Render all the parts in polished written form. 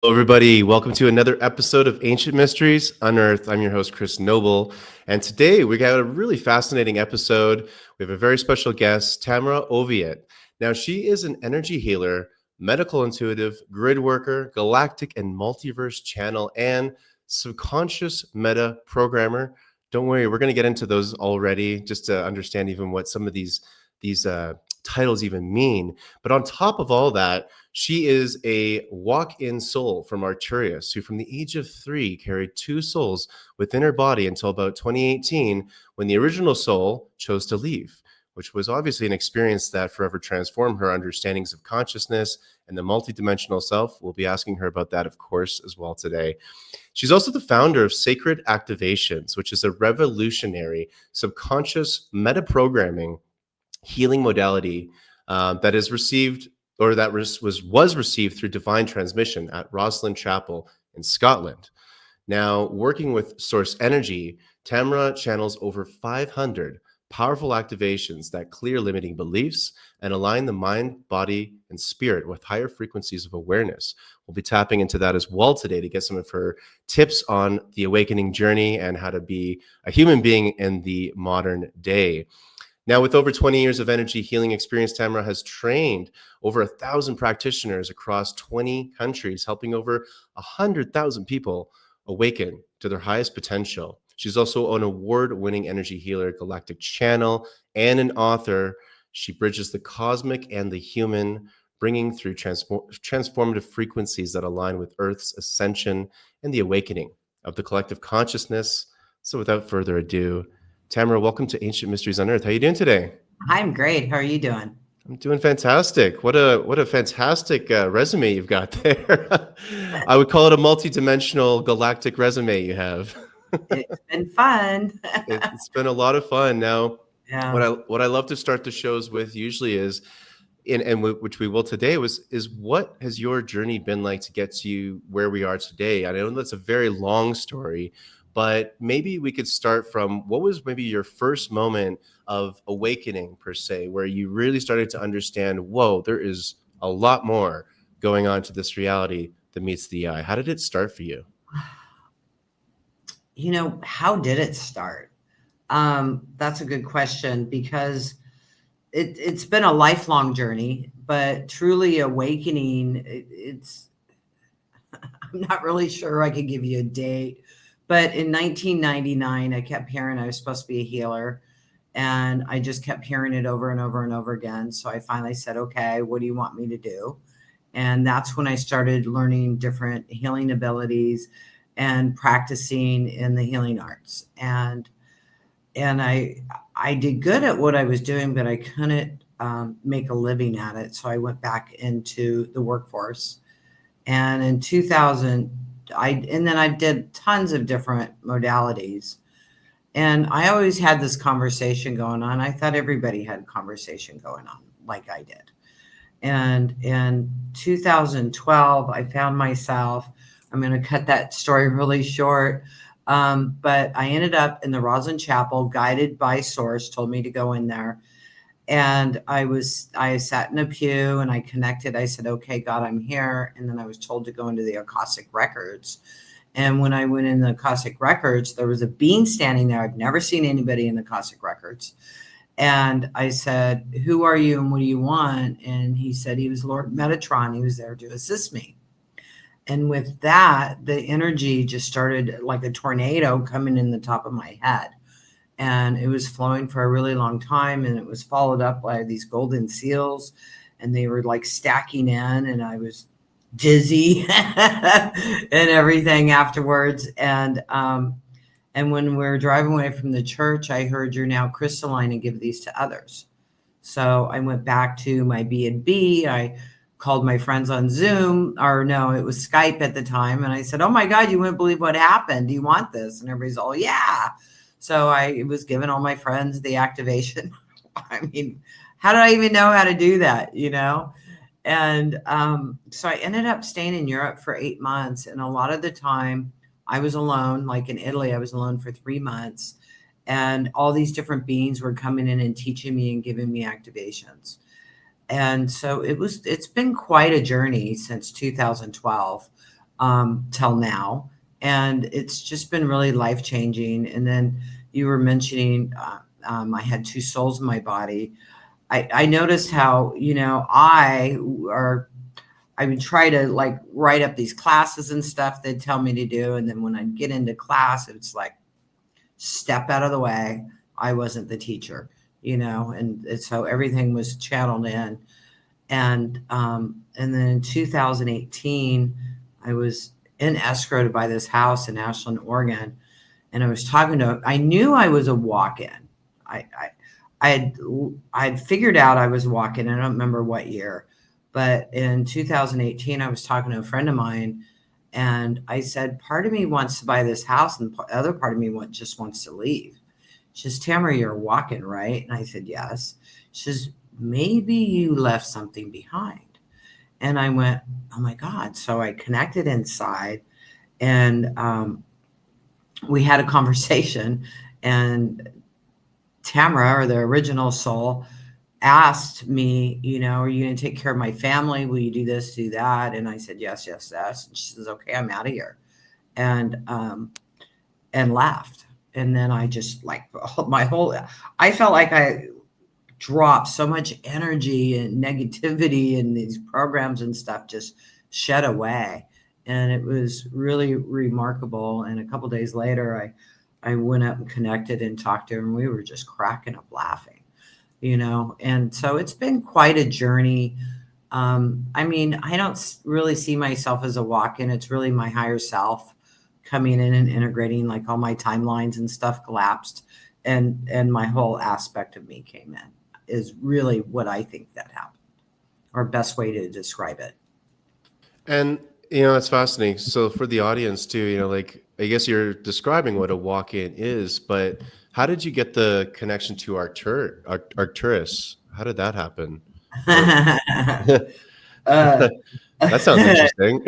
Everybody. Welcome to another episode of Ancient Mysteries Unearthed. I'm your host, Chris Noble. And today we got a really fascinating episode. We have a very special guest, Tamra Oviatt. Now, she is an energy healer, medical intuitive, grid worker, galactic and multiverse channel, and subconscious meta programmer. Don't worry, we're going to get into those already just to understand even what some of these titles even mean. But on top of all that, she is a walk-in soul from Arcturus, who from the age of 3 carried 2 souls within her body until about 2018, when the original soul chose to leave, which was obviously an experience that forever transformed her understandings of consciousness and the multidimensional self. We'll be asking her about that, of course, as well today. She's also the founder of Sacred Activations, which is a revolutionary subconscious meta-programming healing modality that is received or that was received through divine transmission at Rosslyn Chapel in Scotland. Now, working with source energy, Tamra channels over 500 powerful activations that clear limiting beliefs and align the mind, body, and spirit with higher frequencies of awareness. We'll be tapping into that as well today to get some of her tips on the awakening journey and how to be a human being in the modern day. Now, with over 20 years of energy healing experience, Tamra has trained over 1,000 practitioners across 20 countries, helping over 100,000 people awaken to their highest potential. She's also an award-winning energy healer, galactic channel, and an author. She bridges the cosmic and the human, bringing through transformative frequencies that align with Earth's ascension and the awakening of the collective consciousness. So without further ado, Tamra, welcome to Ancient Mysteries Unearthed. How are you doing today? I'm great. How are you doing? I'm doing fantastic. What a fantastic resume you've got there. I would call it a multi-dimensional galactic resume you have. It's been fun. It's been a lot of fun. Now, Yeah. what I love to start the shows with usually is, which we will today, is what has your journey been like to get to you where we are today? I know that's a very long story, but maybe we could start from what was maybe your first moment of awakening per se, where you really started to understand, whoa, there is a lot more going on to this reality than meets the eye. How did it start for you? How did it start? That's a good question because it's been a lifelong journey, but truly awakening, I'm not really sure I could give you a date, but in 1999, I kept hearing I was supposed to be a healer. And I just kept hearing it over and over and over again. So I finally said, okay, what do you want me to do? And that's when I started learning different healing abilities and practicing in the healing arts. And I did good at what I was doing, but I couldn't make a living at it. So I went back into the workforce. And in 2000, then I did tons of different modalities. And I always had this conversation going on. I thought everybody had a conversation going on like I did. And in 2012, I found myself, I'm going to cut that story really short. But I ended up in the Rosslyn Chapel, guided by Source, told me to go in there. And I sat in a pew and I connected. I said, okay, God, I'm here. And then I was told to go into the Akashic Records. And when I went in the Akashic Records, there was a being standing there. I've never seen anybody in the Akashic Records. And I said, who are you and what do you want? And he said he was Lord Metatron. He was there to assist me. And with that, the energy just started like a tornado coming in the top of my head. And it was flowing for a really long time. And it was followed up by these golden seals. And they were like stacking in. And I was dizzy and everything afterwards. And when we were driving away from the church, I heard, you're now crystalline and give these to others. So I went back to my B&B. I called my friends on Zoom, or no, it was Skype at the time. And I said, oh my God, you wouldn't believe what happened. Do you want this? And everybody's all, yeah. So I was giving all my friends the activation. I mean, how did I even know how to do that? And so I ended up staying in Europe for 8 months. And a lot of the time I was alone. Like in Italy, I was alone for 3 months. And all these different beings were coming in and teaching me and giving me activations. And so it's been quite a journey since 2012. till now. And it's just been really life changing. And then you were mentioning I had two souls in my body. I noticed how, I would try to like write up these classes and stuff they'd tell me to do. And then when I'd get into class, it's like, step out of the way. I wasn't the teacher, and so everything was channeled in. And then in 2018, I was in escrow to buy this house in Ashland, Oregon, and I was talking to. I knew I was a walk-in. I had figured out I was a walk-in. I don't remember what year, but in 2018, I was talking to a friend of mine, and I said, part of me wants to buy this house, and the other part of me just wants to leave. She says, Tamra, you're walking, right? And I said, yes. She says, maybe you left something behind. And I went, oh my God. So I connected inside, and we had a conversation, and Tamra, or the original soul, asked me, are you going to take care of my family? Will you do this, do that? And I said, yes, yes, yes. And she says, okay, I'm out of here. And left. And then I just I felt like I dropped so much energy and negativity in these programs and stuff, just shed away. And it was really remarkable. And a couple days later, I went up and connected and talked to her, and we were just cracking up laughing, and so it's been quite a journey. I don't really see myself as a walk-in. It's really my higher self coming in and integrating, like all my timelines and stuff collapsed, and my whole aspect of me came in, is really what I think that happened, or best way to describe it. And that's fascinating. So for the audience too, like I guess you're describing what a walk-in is, but how did you get the connection to Arcturus? How did that happen? uh, That sounds interesting.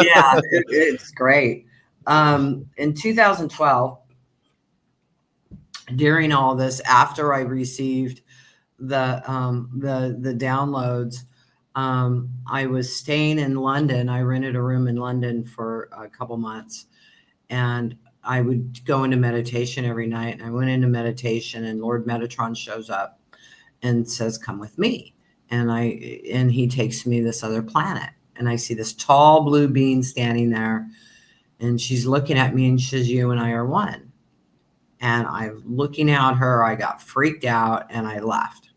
yeah, it's great. In 2012, during all this, after I received the downloads, I was staying in London. I rented a room in London for a couple months, and I would go into meditation every night. And I went into meditation, and Lord Metatron shows up and says, "Come with me." And he takes me to this other planet, and I see this tall blue being standing there, and she's looking at me, and she says, "You and I are one." And I'm looking at her. I got freaked out, and I left.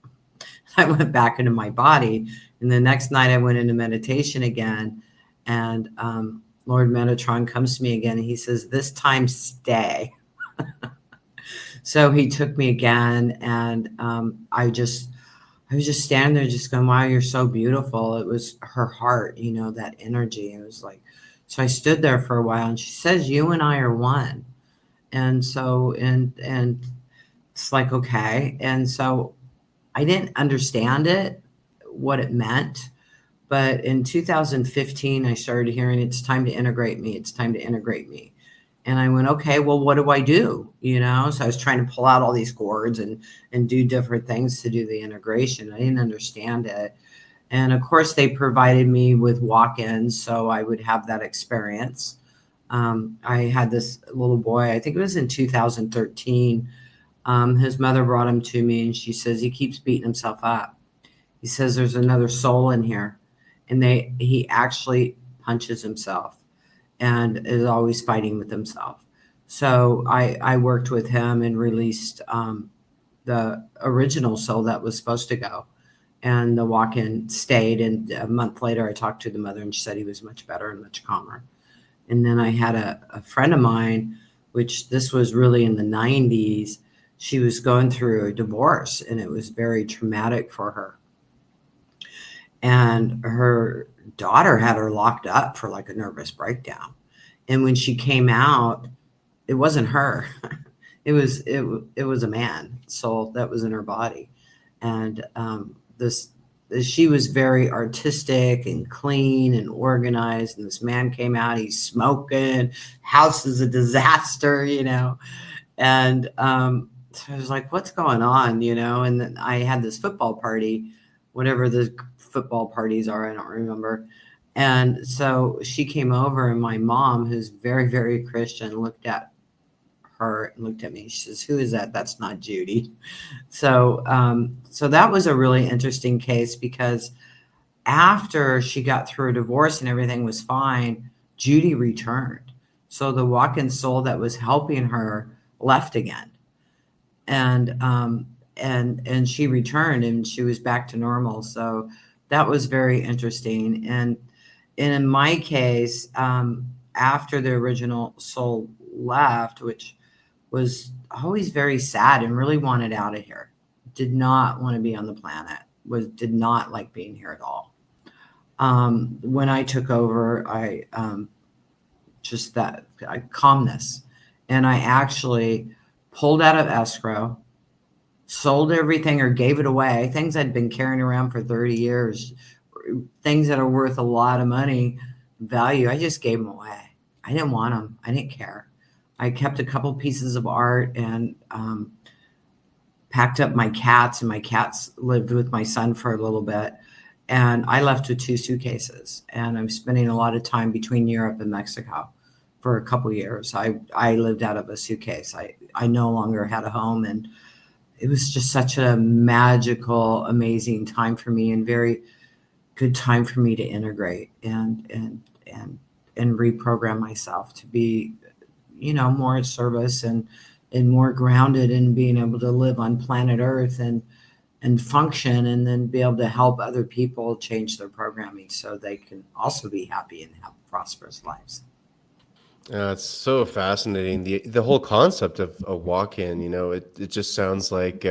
I went back into my body. And the next night I went into meditation again, and Lord Metatron comes to me again, and he says, "This time stay." So he took me again, and I was just standing there just going, wow, you're so beautiful. It was her heart, that energy. It was like, so I stood there for a while, and she says, "You and I are one." And so, and it's like, okay. And so I didn't understand it, what it meant. But in 2015, I started hearing, it's time to integrate me. It's time to integrate me. And I went, okay, well, what do I do? So I was trying to pull out all these cords and do different things to do the integration. I didn't understand it. And of course, they provided me with walk-ins, so I would have that experience. I had this little boy, I think it was in 2013. His mother brought him to me, and she says, he keeps beating himself up. He says, there's another soul in here. And he actually punches himself and is always fighting with himself. So I worked with him and released the original soul that was supposed to go. And the walk-in stayed. And a month later, I talked to the mother, and she said he was much better and much calmer. And then I had a friend of mine, which this was really in the 90s. She was going through a divorce, and it was very traumatic for her. And her daughter had her locked up for like a nervous breakdown. And when she came out, it wasn't her. It was a man soul that was in her body. And she was very artistic and clean and organized. And this man came out, he's smoking, house is a disaster, And so I was like, what's going on, And then I had this football party, whatever the football parties are, I don't remember. And so she came over, and my mom, who's very, very Christian, looked at her and looked at me. She says, "Who is that? That's not Judy." So that was a really interesting case, because after she got through a divorce and everything was fine, Judy returned. So the walk-in soul that was helping her left again, and she returned, and she was back to normal. So that was very interesting. And in my case, after the original soul left, which was always very sad and really wanted out of here, did not want to be on the planet, did not like being here at all. When I took over, I calmness, and I actually pulled out of escrow, sold everything or gave it away, things I'd been carrying around for 30 years, things that are worth a lot of money value. I just gave them away. I didn't want them. I didn't care. I kept a couple pieces of art, and packed up my cats, and my cats lived with my son for a little bit. And I left with 2 suitcases, and I'm spending a lot of time between Europe and Mexico for a couple years. I lived out of a suitcase. I no longer had a home, and it was just such a magical, amazing time for me, and very good time for me to integrate and reprogram myself to be, more at service, and more grounded in being able to live on planet Earth and function, and then be able to help other people change their programming so they can also be happy and have prosperous lives. It's so fascinating. The whole concept of a walk-in, it just sounds like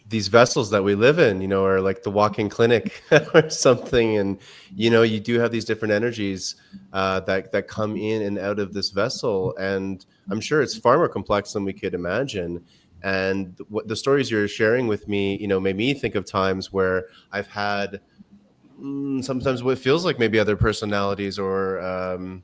these vessels that we live in, are like the walk-in clinic or something. And, you do have these different energies that come in and out of this vessel. And I'm sure it's far more complex than we could imagine. And what the stories you're sharing with me, made me think of times where I've had sometimes what feels like maybe other personalities, or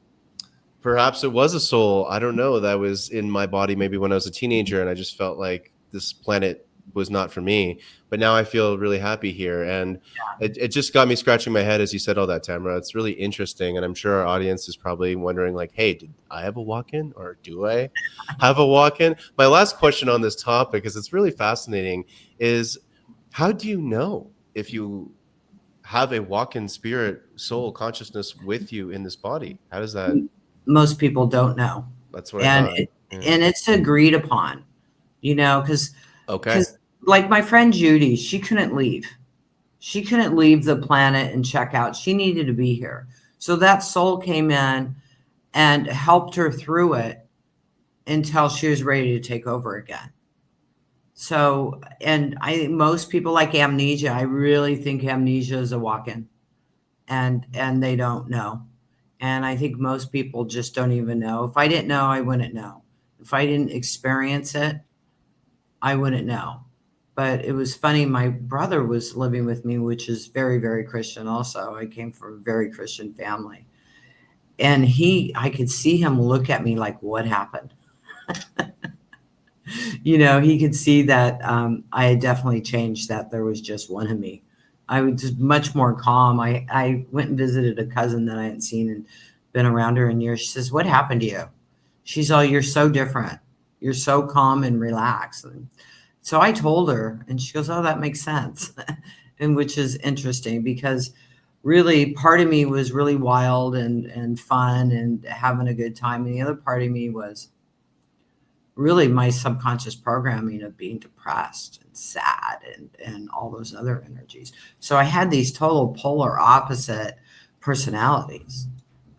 perhaps it was a soul, I don't know, that was in my body maybe when I was a teenager, and I just felt like this planet was not for me. But now I feel really happy here. And it just got me scratching my head as you said all that, Tamra. It's really interesting. And I'm sure our audience is probably wondering, like, hey, did I have a walk-in, or do I have a walk-in? My last question on this topic, because it's really fascinating, is how do you know if you have a walk-in spirit, soul, consciousness with you in this body? How does that? Most people don't know. That's what I And thought. Yeah. it's agreed upon, because Okay. like my friend Judy, she couldn't leave. She couldn't leave the planet and check out. She needed to be here. So that soul came in and helped her through it until she was ready to take over again. So, and I think most people like amnesia. I really think amnesia is a walk-in, and they don't know. And I think most people just don't even know. If I didn't know, I wouldn't know. If I didn't experience it, I wouldn't know. But it was funny. My brother was living with me, which is very, very Christian also. I came from a very Christian family. And I could see him look at me like, what happened? He could see that I had definitely changed, that there was just one of me. I was just much more calm. I went and visited a cousin that I hadn't seen and been around her in years. She says, what happened to you? She's all, you're so different. You're so calm and relaxed. And so I told her, and she goes, oh, that makes sense. And which is interesting, because really part of me was really wild and fun and having a good time. And the other part of me was really my subconscious programming of being depressed and sad and all those other energies. So I had these total polar opposite personalities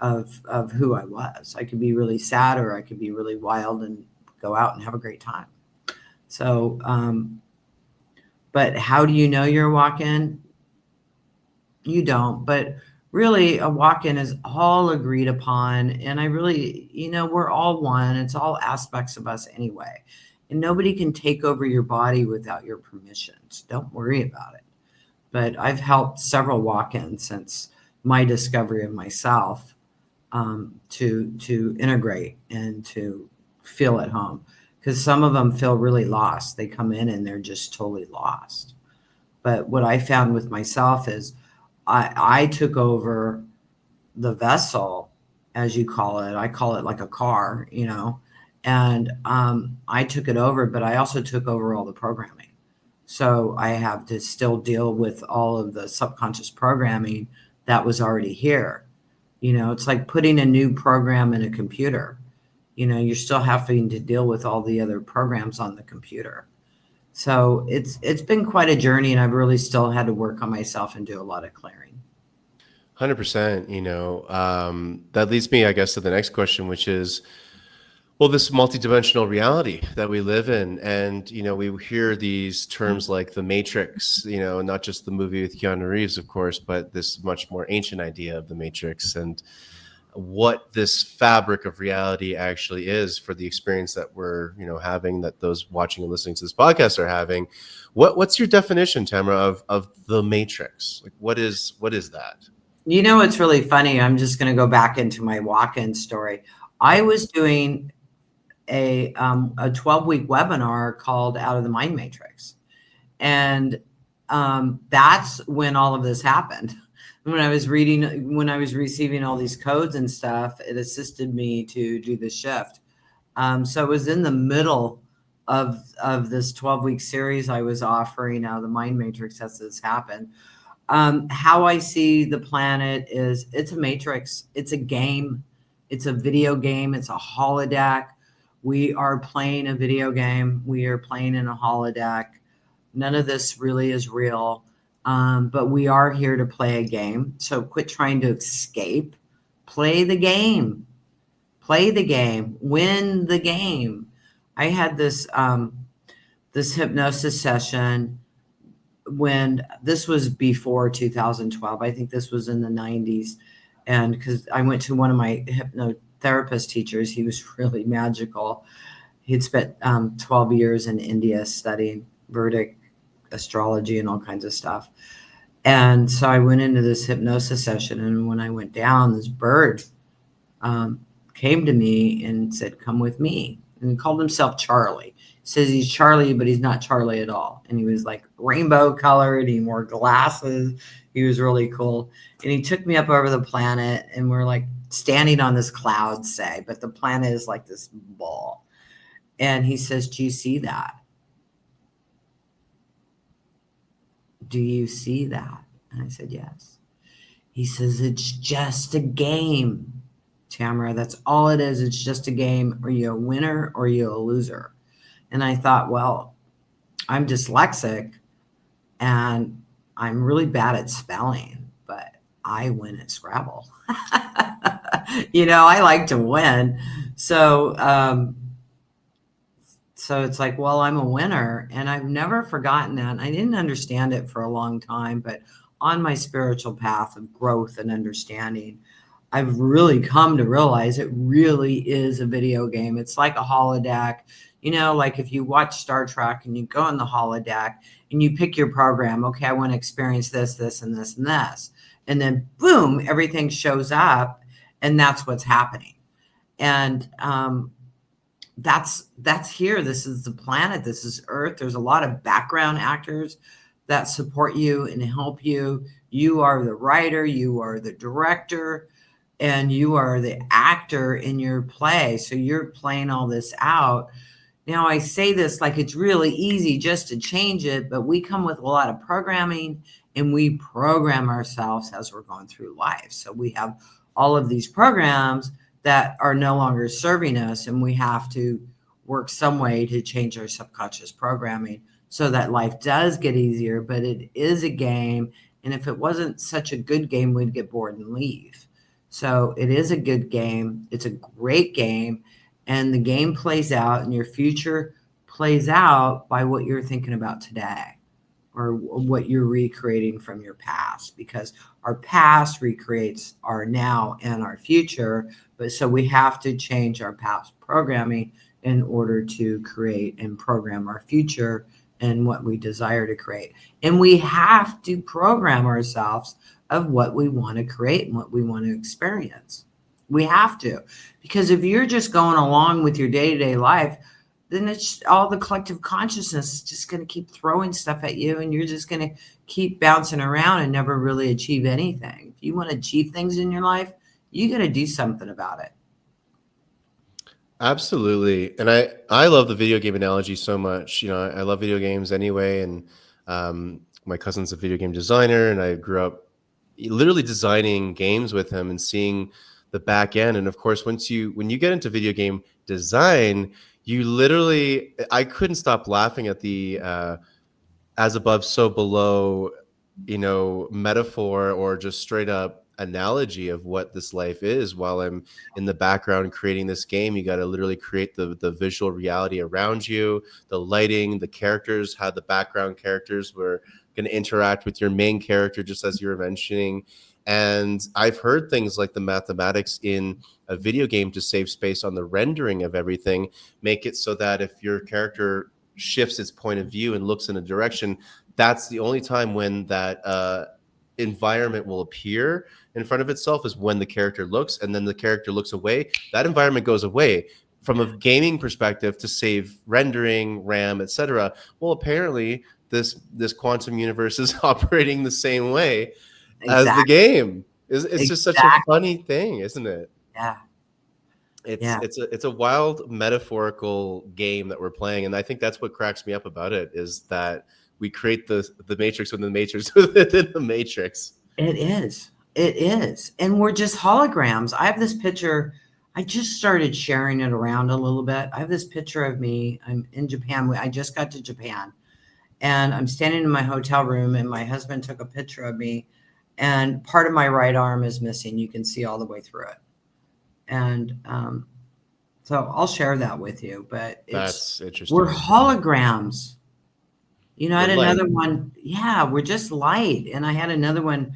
of who I was. I could be really sad, or I could be really wild and go out and have a great time. So, but how do you know you're a walk-in? You don't, but really a walk-in is all agreed upon. And I really, we're all one. It's all aspects of us anyway. And nobody can take over your body without your permissions. Don't worry about it. But I've helped several walk-ins since my discovery of myself, to integrate and to feel at home. Because some of them feel really lost. They come in and they're just totally lost. But what I found with myself is I took over the vessel, as you call it. I call it like a car, and I took it over, but I also took over all the programming. So I have to still deal with all of the subconscious programming that was already here. It's like putting a new program in a computer. You're still having to deal with all the other programs on the computer. So it's been quite a journey, and I've really still had to work on myself and do a lot of clearing. 100%. That leads me, I guess, to the next question, which is, well, this multidimensional reality that we live in. And, we hear these terms like the Matrix, not just the movie with Keanu Reeves, of course, but this much more ancient idea of the Matrix and what this fabric of reality actually is for the experience that we're, having, that those watching and listening to this podcast are having. What's your definition, Tamra, of the Matrix? Like, what is that? It's really funny. I'm just going to go back into my walk-in story. I was doing a 12-week webinar called Out of the Mind Matrix. And that's when all of this happened. When I was receiving all these codes and stuff, it assisted me to do the shift. So it was in the middle of this 12-week series I was offering Out of the Mind Matrix as this happened. How I see the planet is it's a matrix. It's a game. It's a video game. It's a holodeck. We are playing a video game. We are playing in a holodeck. None of this really is real, but we are here to play a game. So quit trying to escape. Play the game. Play the game. Win the game. I had this hypnosis session when this was before 2012. I think this was in the 90s. And because I went to one of my hypnotherapist teachers, he was really magical. He'd spent 12 years in India studying Vedic astrology and all kinds of stuff. And so I went into this hypnosis session, and when I went down, this bird came to me and said, "Come with me." And he called himself Charlie. He says he's Charlie, but he's not Charlie at all. And he was like rainbow colored. He wore glasses. He was really cool. And he took me up over the planet, and we're like standing on this cloud, say, but the planet is like this ball. And he says, "Do you see that? Do you see that?" And I said, "Yes." He says, "It's just a game, Tamara. That's all it is. It's just a game. Are you a winner or are you a loser?" And I thought, well, I'm dyslexic and I'm really bad at spelling, but I win at Scrabble. I like to win. So it's like, well, I'm a winner, and I've never forgotten that. And I didn't understand it for a long time, but on my spiritual path of growth and understanding, I've really come to realize it really is a video game. It's like a holodeck. Like if you watch Star Trek and you go in the holodeck and you pick your program, okay, I want to experience this, this, and this, and this. And then boom, everything shows up, and that's what's happening. And that's here. This is the planet. This is Earth. There's a lot of background actors that support you and help you. You are the writer, you are the director, and you are the actor in your play. So you're playing all this out. Now, I say this like it's really easy just to change it, but we come with a lot of programming, and we program ourselves as we're going through life. So we have all of these programs that are no longer serving us, and we have to work some way to change our subconscious programming so that life does get easier. But it is a game, and if it wasn't such a good game, we'd get bored and leave. So it is a good game. It's a great game, and the game plays out, and your future plays out by what you're thinking about today or what you're recreating from your past, because our past recreates our now and our future. But so we have to change our past programming in order to create and program our future and what we desire to create. And we have to program ourselves of what we want to create and what we want to experience. We have to, because if you're just going along with your day-to-day life, then it's all the collective consciousness is just going to keep throwing stuff at you, and you're just going to keep bouncing around and never really achieve anything. If you want to achieve things in your life, you got to do something about it. Absolutely. And I love the video game analogy so much. You know, I love video games anyway. And my cousin's a video game designer, and I grew up literally designing games with him and seeing the back end. And of course, when you get into video game design, you literally I couldn't stop laughing at the as above, so below, metaphor or just straight up analogy of what this life is. While I'm in the background creating this game, you got to literally create the visual reality around you, the lighting, the characters, how the background characters were going to interact with your main character, just as you were mentioning. And I've heard things like the mathematics in a video game to save space on the rendering of everything, make it so that if your character shifts its point of view and looks in a direction, that's the only time when that environment will appear in front of itself, is when the character looks, and then the character looks away, that environment goes away. From a gaming perspective, to save rendering, RAM, etc. Well, apparently this quantum universe is operating the same way as the Exactly. game. It's just such a Exactly. funny thing, isn't it? Yeah. it's Yeah. it's a it's a wild metaphorical game that we're playing, and I think that's what cracks me up about it, is that we create the matrix within the matrix within the matrix. It is. It is. And we're just holograms. I have this picture. I just started sharing it around a little bit. I have this picture of me. I'm in Japan. I just got to Japan, and I'm standing in my hotel room, and my husband took a picture of me, and part of my right arm is missing. You can see all the way through it. And so I'll share that with you, but That's we're interesting. holograms. I We're had light. another one. Yeah, we're just light. And I had another one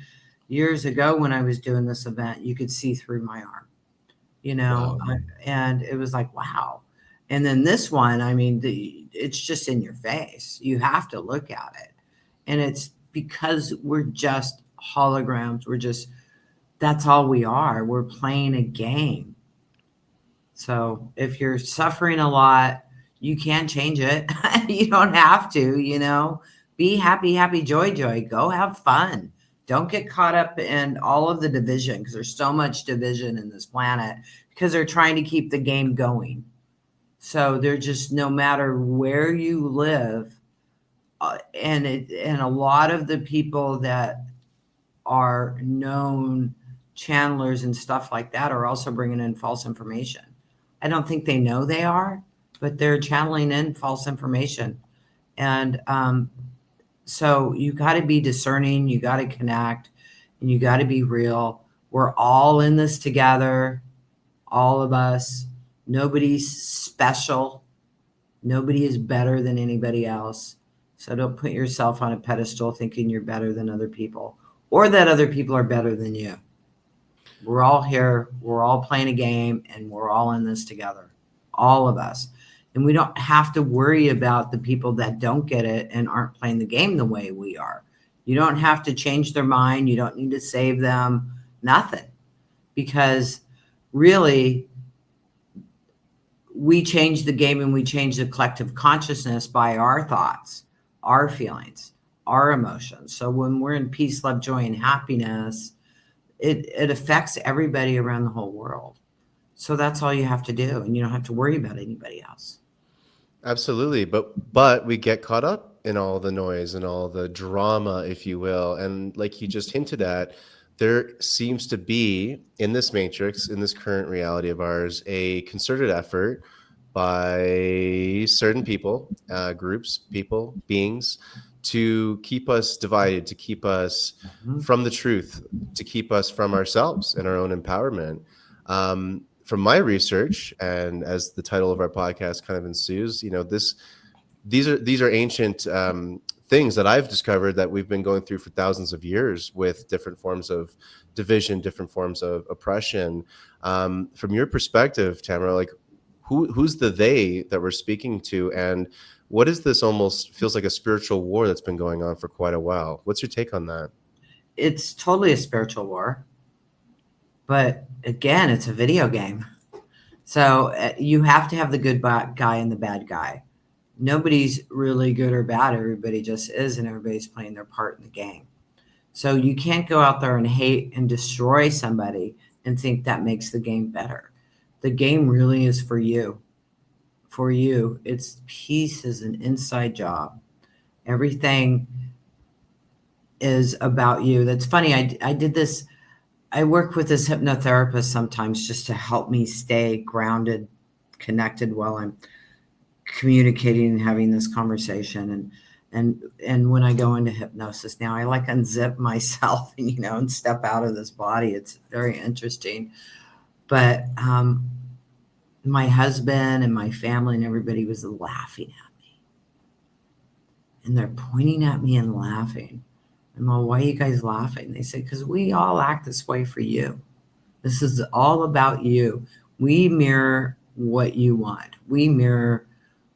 years ago when I was doing this event. You could see through my arm, Wow. and it was like, wow. And then this one, I mean, it's just in your face. You have to look at it. And it's because we're just holograms. That's all we are. We're playing a game. So if you're suffering a lot, you can change it. You don't have to. Be happy, happy, joy, joy. Go have fun. Don't get caught up in all of the division, because there's so much division in this planet, because they're trying to keep the game going. So they're just, no matter where you live, and a lot of the people that are known channelers and stuff like that are also bringing in false information. I don't think they know they are, but they're channeling in false information. And so you got to be discerning, you got to connect, and you got to be real. We're all in this together, all of us. Nobody's special. Nobody is better than anybody else. So don't put yourself on a pedestal thinking you're better than other people, or that other people are better than you. We're all here, we're all playing a game, and we're all in this together, all of us. And we don't have to worry about the people that don't get it and aren't playing the game the way we are. You don't have to change their mind, you don't need to save them, nothing. Because really, we change the game, and we change the collective consciousness by our thoughts, our feelings, our emotions. So when we're in peace, love, joy, and happiness, it affects everybody around the whole world. So that's all you have to do, and you don't have to worry about anybody else. Absolutely. But we get caught up in all the noise and all the drama, if you will. And like you just hinted at, there seems to be in this matrix, in this current reality of ours, a concerted effort by certain people, groups, people, beings, to keep us divided, to keep us Mhm. from the truth, to keep us from ourselves and our own empowerment. From my research, and as the title of our podcast kind of ensues, these are ancient things that I've discovered that we've been going through for thousands of years, with different forms of division, different forms of oppression. From your perspective, Tamara, like who's the they that we're speaking to, and what is this almost feels like a spiritual war that's been going on for quite a while? What's your take on that? It's totally a spiritual war, but again, it's a video game. So you have to have the good guy and the bad guy. Nobody's really good or bad. Everybody just is, and everybody's playing their part in the game. So you can't go out there and hate and destroy somebody and think that makes the game better. The game really is for you. For you, it's peace is an inside job. Everything is about you. That's funny. I did this. I work with this hypnotherapist sometimes just to help me stay grounded, connected while I'm communicating and having this conversation. And when I go into hypnosis now, I like unzip myself and and step out of this body. It's very interesting. But my husband and my family and everybody was laughing at me, and they're pointing at me and laughing. I'm like, why are you guys laughing? They said, because we all act this way for you. This is all about you. We mirror what you want. We mirror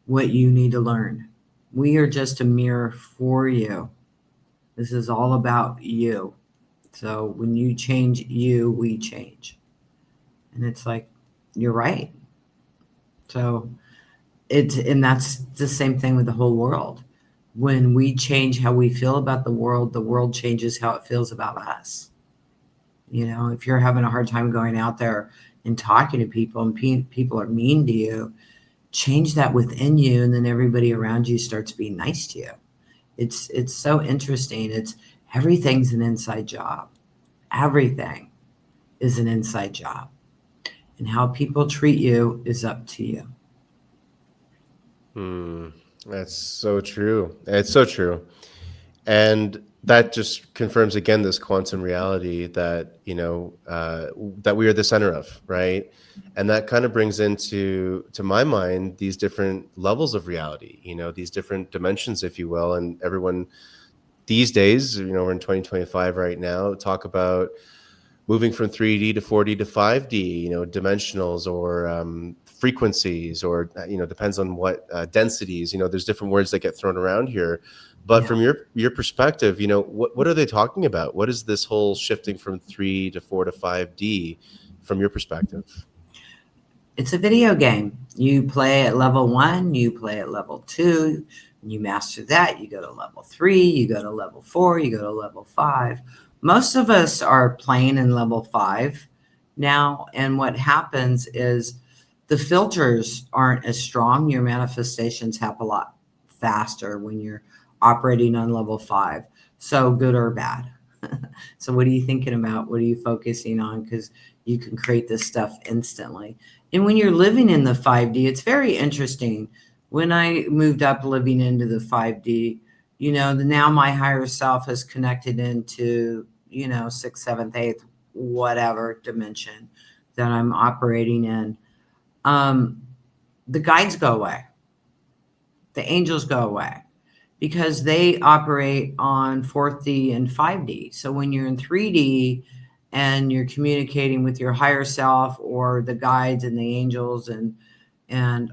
what you need to learn. We are just a mirror for you. This is all about you. So when you change you, we change. And it's like, you're right. So and that's the same thing with the whole world. When we change how we feel about the world changes how it feels about us. If you're having a hard time going out there and talking to people and people are mean to you, change that within you, and then everybody around you starts being nice to you. It's so interesting. Everything's an inside job. Everything is an inside job. And how people treat you is up to you. That's so true. It's so true. And that just confirms again this quantum reality that, that we are the center of, right? And that kind of brings to my mind these different levels of reality, these different dimensions, if you will. And everyone these days, we're in 2025 right now, talk about moving from 3D to 4D to 5D, dimensionals or frequencies, or depends on what densities. There's different words that get thrown around here. But Yeah. from your perspective, what are they talking about? What is this whole shifting from 3 to 4 to 5D from your perspective? It's a video game. You play at level 1, you play at level 2, you master that, you go to level 3, you go to level 4, you go to level 5. Most of us are playing in level 5 now, and what happens is the filters aren't as strong. Your manifestations happen a lot faster when you're operating on level 5. So good or bad. So what are you thinking about? What are you focusing on? Because you can create this stuff instantly. And when you're living in the 5D, it's very interesting. When I moved up living into the 5D, now my higher self has connected into, 6th, 7th, 8th, whatever dimension that I'm operating in. The guides go away. The angels go away because they operate on 4D and 5D. So when you're in 3D and you're communicating with your higher self or the guides and the angels and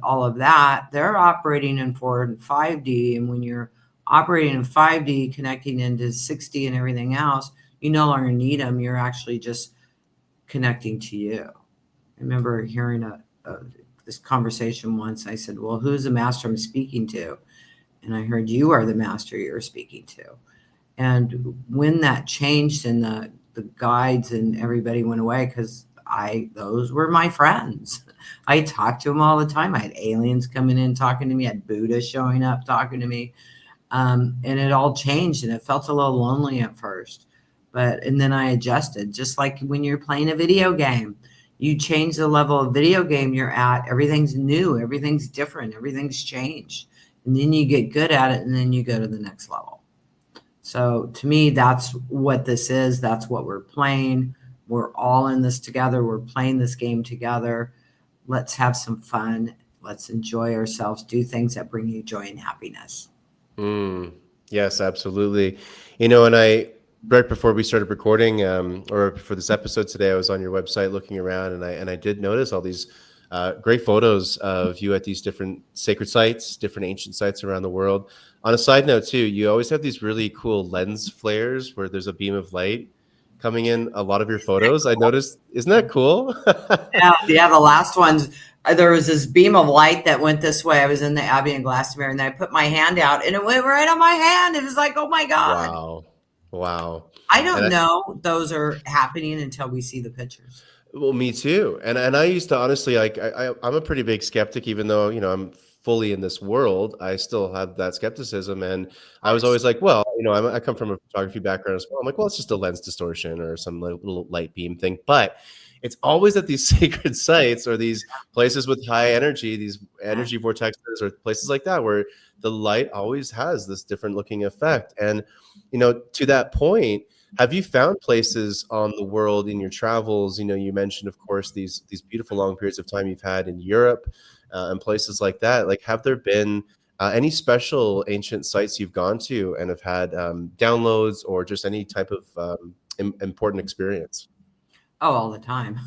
all of that, they're operating in 4 and 5D. And when you're operating in 5D, connecting into 6D and everything else, you no longer need them. You're actually just connecting to you. I remember hearing this conversation once. I said, well, who's the master I'm speaking to? And I heard, you are the master you're speaking to. And when that changed and the guides and everybody went away, because those were my friends. I talked to them all the time. I had aliens coming in talking to me. I had Buddha showing up talking to me. And it all changed, and it felt a little lonely at first. And then I adjusted, just like when you're playing a video game. You change the level of video game you're at, everything's new, everything's different, everything's changed. And then you get good at it, and then you go to the next level. So to me, that's what this is. That's what we're playing. We're all in this together. We're playing this game together. Let's have some fun. Let's enjoy ourselves. Do things that bring you joy and happiness. Yes, absolutely. And right before we started recording, or for this episode today, I was on your website looking around, and I did notice all these great photos of you at these different sacred sites, different ancient sites around the world. On a side note, too, you always have these really cool lens flares where there's a beam of light coming in a lot of your photos. I noticed, isn't that cool? Yeah, the last ones, there was this beam of light that went this way. I was in the Abbey in Glastonbury, and then I put my hand out, and it went right on my hand. It was like, oh my God. Wow. I And don't know those are happening until we see the pictures. Well, me too. And I used to honestly like I'm a pretty big skeptic, even though I'm fully in this world. I still have that skepticism, and Of I was course. always like, well, I come from a photography background as well. I'm like, well, it's just a lens distortion or some little light beam thing. But it's always at these sacred sites or these places with high energy, these Yeah. energy vortexes or places like that, where the light always has this different looking effect. And to that point, have you found places on the world in your travels? You mentioned, of course, these beautiful long periods of time you've had in Europe and places like that. Like, have there been any special ancient sites you've gone to and have had downloads or just any type of important experience? Oh, all the time.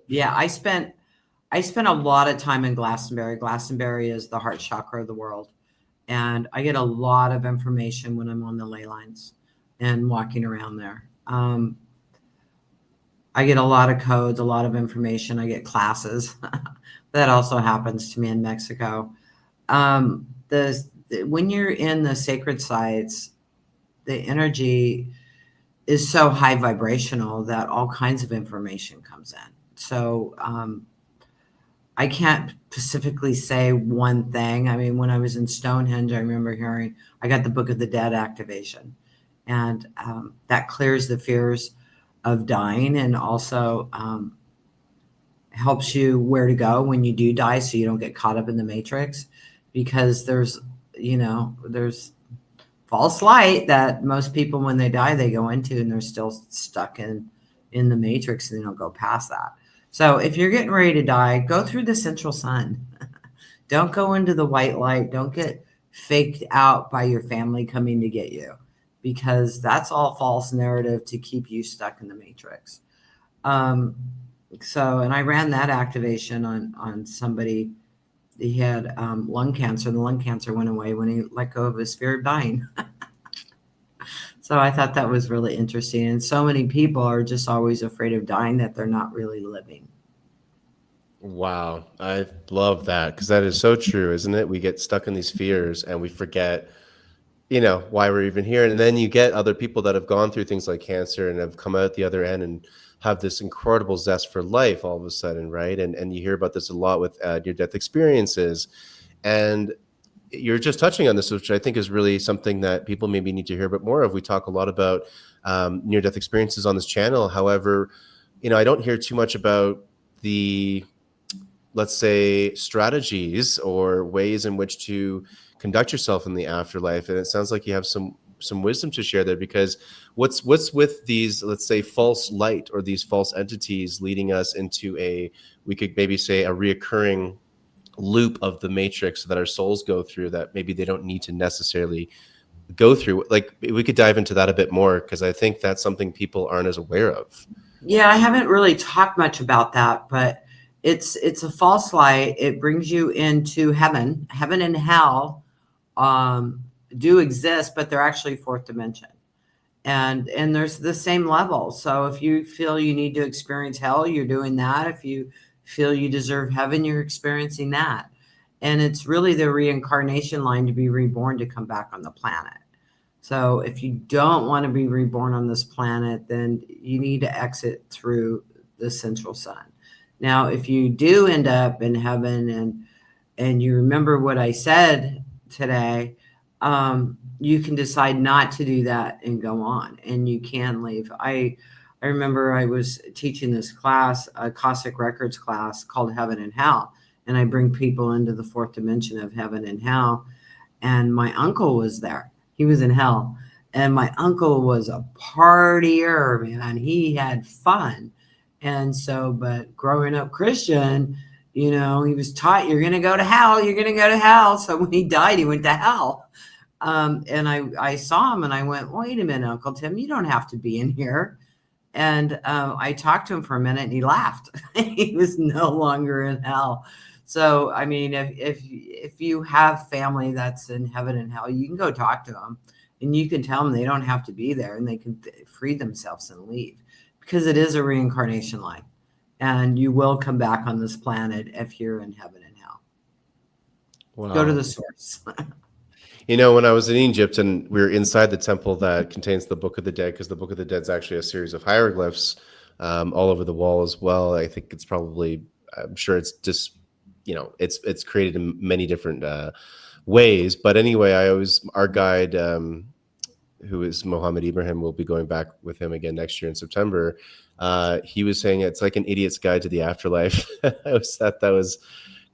Yeah, I spent a lot of time in Glastonbury. Glastonbury is the heart chakra of the world, and I get a lot of information when I'm on the ley lines and walking around there. I get a lot of codes, a lot of information. I get classes. That also happens to me in Mexico. When you're in the sacred sites, the energy is so high vibrational that all kinds of information comes in. So I can't specifically say one thing. I mean, when I was in Stonehenge, I remember hearing I got the Book of the Dead activation, and that clears the fears of dying, and also helps you where to go when you do die, so you don't get caught up in the matrix, because there's false light that most people when they die they go into, and they're still stuck in the matrix, and they don't go past that. So if you're getting ready to die, go through the central sun. Don't go into the white light. Don't get faked out by your family coming to get you, because that's all false narrative to keep you stuck in the matrix. um, and I ran that activation on somebody. He had lung cancer, and the lung cancer went away when he let go of his fear of dying. So I thought that was really interesting. And so many people are just always afraid of dying that they're not really living. Wow, I love that because that is so true, isn't it? We get stuck in these fears and we forget why we're even here. And then you get other people that have gone through things like cancer and have come out the other end and have this incredible zest for life all of a sudden, right? And you hear about this a lot with near death experiences. And you're just touching on this, which I think is really something that people maybe need to hear a bit more of. We talk a lot about near death experiences on this channel. However, I don't hear too much about the, let's say, strategies or ways in which to conduct yourself in the afterlife. And it sounds like you have some wisdom to share there, because what's with these, let's say, false light or these false entities leading us into we could maybe say, a reoccurring loop of the matrix that our souls go through that maybe they don't need to necessarily go through. Like, we could dive into that a bit more, because I think that's something people aren't as aware of. Yeah, I haven't really talked much about that, but it's a false light. It brings you into heaven. Heaven and hell um, do exist, but they're actually fourth dimension. And there's the same level. So if you feel you need to experience hell, you're doing that. If you feel you deserve heaven, you're experiencing that. And it's really the reincarnation line to be reborn, to come back on the planet. So if you don't want to be reborn on this planet, then you need to exit through the central sun. Now, if you do end up in heaven, and you remember what I said today, you can decide not to do that and go on, and you can leave. I remember I was teaching this class, a Cosmic Records class called Heaven and Hell, and I bring people into the fourth dimension of heaven and hell. And my uncle was there. He was in hell. And my uncle was a partier, man. He had fun. And so, but growing up Christian, he was taught, you're going to go to hell. You're going to go to hell. So when he died, he went to hell. And I saw him and I went, wait a minute, Uncle Tim, you don't have to be in here. And I talked to him for a minute and he laughed. He was no longer in hell. So, I mean, if you have family that's in heaven and hell, you can go talk to them, and you can tell them they don't have to be there, and they can free themselves and leave, because it is a reincarnation line, and you will come back on this planet if you're in heaven and hell. Go to Wow. the source. When I was in Egypt and we were inside the temple that contains the Book of the Dead, because the Book of the Dead is actually a series of hieroglyphs all over the wall as well. I think it's probably, I'm sure it's just, it's created in many different ways. But anyway, I always, our guide, who is Mohammed Ibrahim, will be going back with him again next year in September. He was saying it's like an idiot's guide to the afterlife. I always thought that was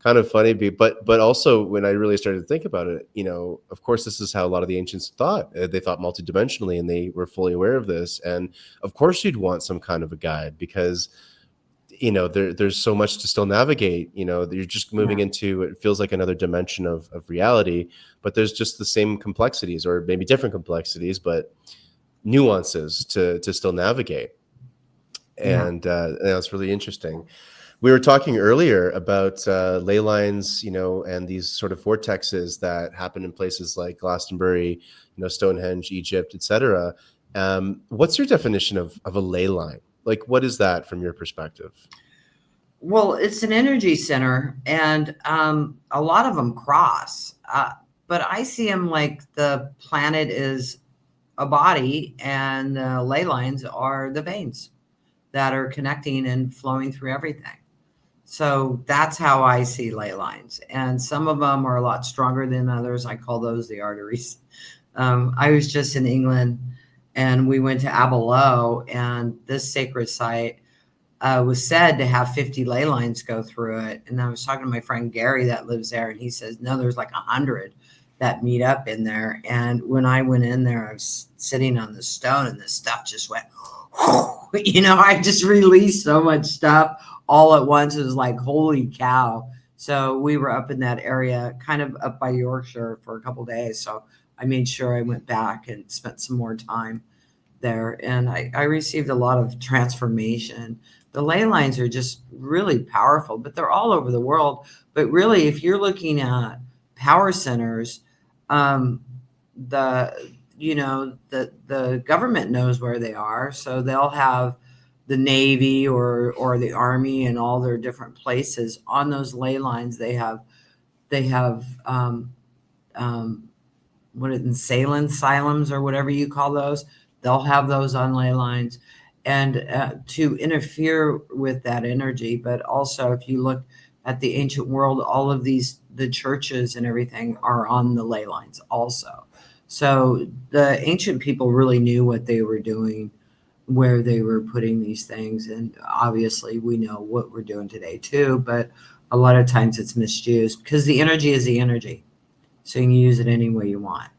kind of funny, but also when I really started to think about it, of course, this is how a lot of the ancients thought. They thought multidimensionally, and they were fully aware of this. And of course, you'd want some kind of a guide because there's so much to still navigate. You're just moving Yeah. into, it feels like another dimension of reality, but there's just the same complexities, or maybe different complexities, but nuances to still navigate. Yeah. And that's really interesting. We were talking earlier about ley lines, and these sort of vortexes that happen in places like Glastonbury, Stonehenge, Egypt, etc. What's your definition of a ley line? Like, what is that from your perspective? Well, it's an energy center, and a lot of them cross. But I see them like the planet is a body, and the ley lines are the veins that are connecting and flowing through everything. So that's how I see ley lines. And some of them are a lot stronger than others. I call those the arteries. I was just in England, and we went to Abelow, and this sacred site was said to have 50 ley lines go through it. And I was talking to my friend Gary that lives there, and he says, no, there's like 100 that meet up in there. And when I went in there, I was sitting on the stone, and the stuff just went, I just released so much stuff all at once. It was like, holy cow. So we were up in that area, kind of up by Yorkshire, for a couple of days. So I made sure I went back and spent some more time there. And I received a lot of transformation. The ley lines are just really powerful, but they're all over the world. But really, if you're looking at power centers, um, the the government knows where they are, so they'll have the Navy or the Army and all their different places on those ley lines. They have um, what is it, Salem asylums or whatever you call those. They'll have those on ley lines, and to interfere with that energy. But also, if you look at the ancient world, all of the churches and everything are on the ley lines also. So the ancient people really knew what they were doing, where they were putting these things. And obviously, we know what we're doing today too, but a lot of times it's misused because the energy is the energy. So you can use it any way you want.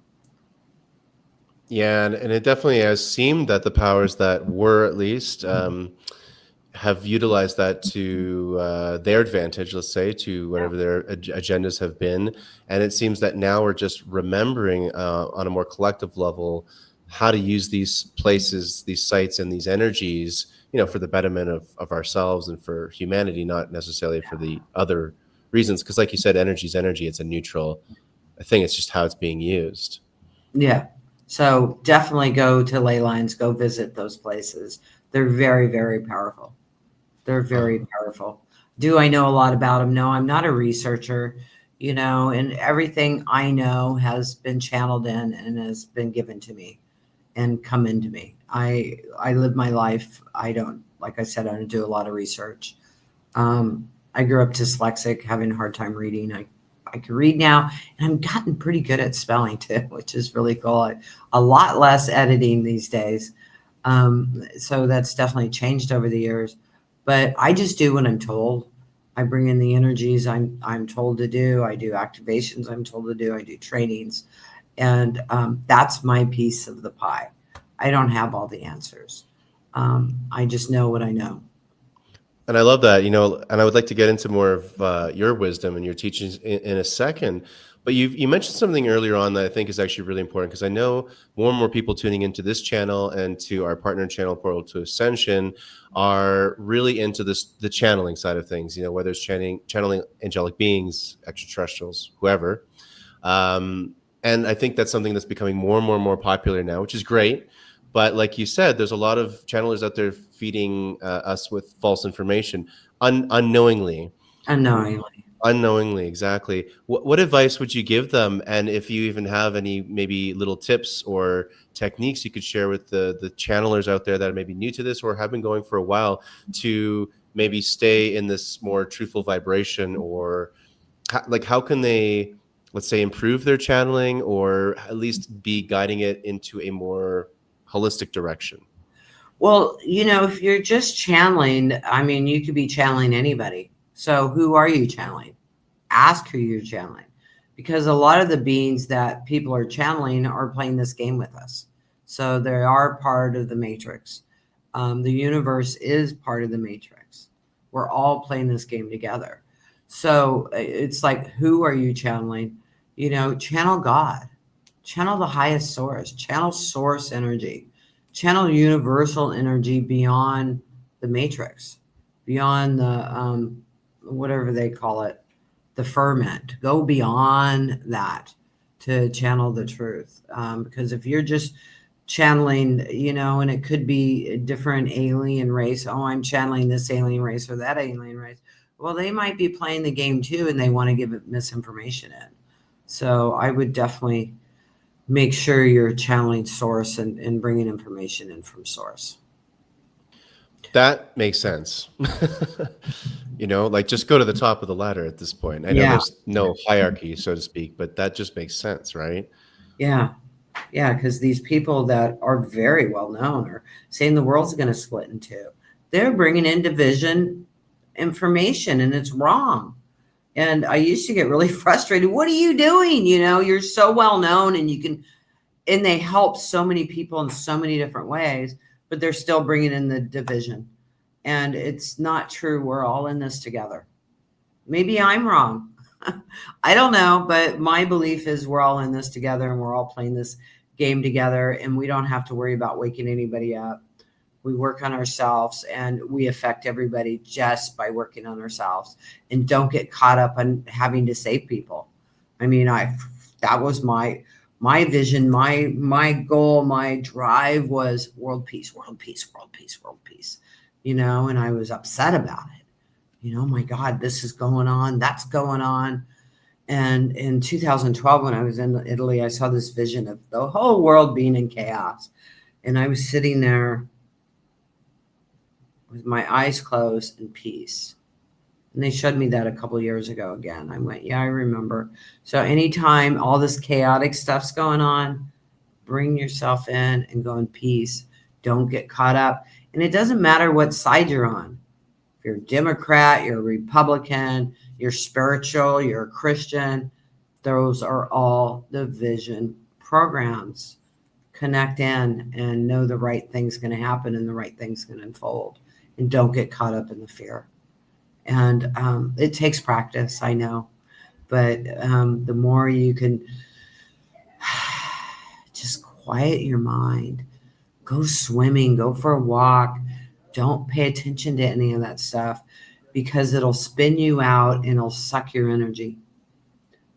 Yeah, and it definitely has seemed that the powers that were, at least, have utilized that to their advantage, let's say, to Yeah. whatever their agendas have been. And it seems that now we're just remembering on a more collective level how to use these places, these sites, and these energies, for the betterment of ourselves and for humanity, not necessarily for the other reasons. Because, like you said, energy is energy; it's a neutral thing. It's just how it's being used. Yeah. So definitely go to ley lines, go visit those places. They're very, very powerful. They're very powerful. Do I know a lot about them? No, I'm not a researcher, and everything I know has been channeled in and has been given to me and come into me. I live my life. I don't, like I said, I don't do a lot of research. I grew up dyslexic, having a hard time reading. I can read now, and I've gotten pretty good at spelling too, which is really cool. A lot less editing these days. So that's definitely changed over the years. But I just do what I'm told. I bring in the energies I'm told to do. I do activations I'm told to do. I do trainings, and that's my piece of the pie. I don't have all the answers. I just know what I know. And I love that, and I would like to get into more of your wisdom and your teachings in a second. But you mentioned something earlier on that I think is actually really important, because I know more and more people tuning into this channel and to our partner channel, Portal to Ascension, are really into the channeling side of things. Whether it's channeling angelic beings, extraterrestrials, whoever. Um, and I think that's something that's becoming more and more and more popular now, which is great. But like you said, there's a lot of channelers out there feeding us with false information unknowingly. Unknowingly. Unknowingly, exactly. What advice would you give them? And if you even have any maybe little tips or techniques you could share with the channelers out there that are maybe new to this or have been going for a while to maybe stay in this more truthful vibration, or like how can they, let's say, improve their channeling or at least be guiding it into a more holistic direction? Well, if you're just channeling, I mean, you could be channeling anybody. So who are you channeling? Ask who you're channeling, because a lot of the beings that people are channeling are playing this game with us. So they are part of the matrix. The universe is part of the matrix. We're all playing this game together. So it's like, who are you channeling? Channel God, channel the highest source, channel source energy, channel universal energy beyond the matrix, beyond the whatever they call it, the ferment. Go beyond that to channel the truth. Because if you're just channeling, and it could be a different alien race. Oh, I'm channeling this alien race or that alien race. Well, they might be playing the game too, and they want to give it misinformation in. So I would definitely make sure you're channeling source and bringing information in from source. That makes sense. Like just go to the top of the ladder at this point. I know Yeah, there's no hierarchy, so to speak, but that just makes sense, right? yeah, yeah. Because these people that are very well known are saying the world's going to split in two. They're bringing in division information, and it's wrong. And I used to get really frustrated. What are you doing? You're so well known, and and they help so many people in so many different ways, but they're still bringing in the division. And it's not true. We're all in this together. Maybe I'm wrong. I don't know, but my belief is we're all in this together and we're all playing this game together, and we don't have to worry about waking anybody up. We work on ourselves and we affect everybody just by working on ourselves, and don't get caught up on having to save people. I mean, that was my vision, my goal, my drive was world peace, world peace, world peace, world peace. And I was upset about it. My God, this is going on, that's going on. And in 2012, when I was in Italy, I saw this vision of the whole world being in chaos. And I was sitting there with my eyes closed in peace. And they showed me that a couple of years ago again. I went, yeah, I remember. So anytime all this chaotic stuff's going on, bring yourself in and go in peace. Don't get caught up. And it doesn't matter what side you're on. If you're a Democrat, you're a Republican, you're spiritual, you're a Christian, those are all the vision programs. Connect in and know the right thing's going to happen and the right thing's going to unfold. And don't get caught up in the fear. And it takes practice, I know. But the more you can just quiet your mind, go swimming, go for a walk, don't pay attention to any of that stuff, because it'll spin you out and it'll suck your energy.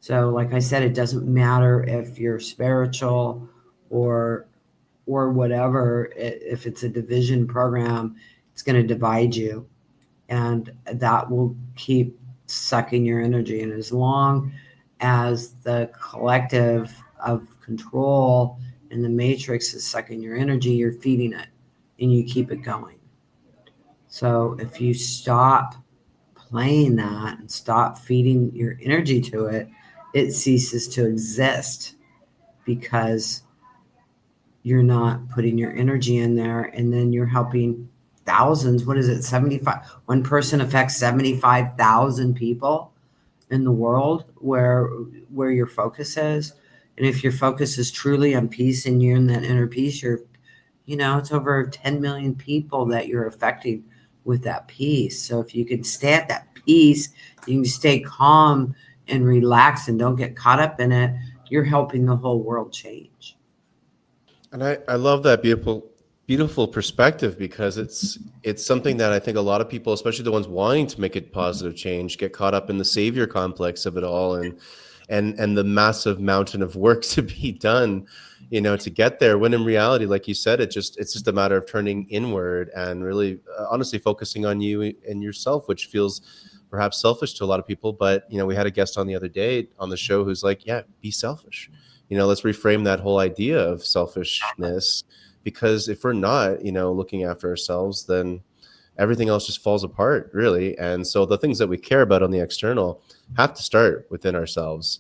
So like I said, it doesn't matter if you're spiritual or whatever. If it's a division program, it's going to divide you, and that will keep sucking your energy. And as long as the collective of control and the matrix is sucking your energy, you're feeding it and you keep it going. So if you stop playing that and stop feeding your energy to it, it ceases to exist, because you're not putting your energy in there, and then you're helping thousands. What is it? 75. One person affects 75,000 people in the world where your focus is. And if your focus is truly on peace and you're in that inner peace, it's over 10 million people that you're affecting with that peace. So if you can stay at that peace, you can stay calm and relax and don't get caught up in it, you're helping the whole world change. And I love that beautiful perspective, because it's something that I think a lot of people, especially the ones wanting to make it positive change, get caught up in the savior complex of it all, and the massive mountain of work to be done, to get there. When in reality, like you said, it's just a matter of turning inward and really honestly focusing on you and yourself, which feels perhaps selfish to a lot of people. But we had a guest on the other day on the show who's like, yeah, be selfish. Let's reframe that whole idea of selfishness, because if we're not looking after ourselves, then everything else just falls apart, really. And so the things that we care about on the external have to start within ourselves.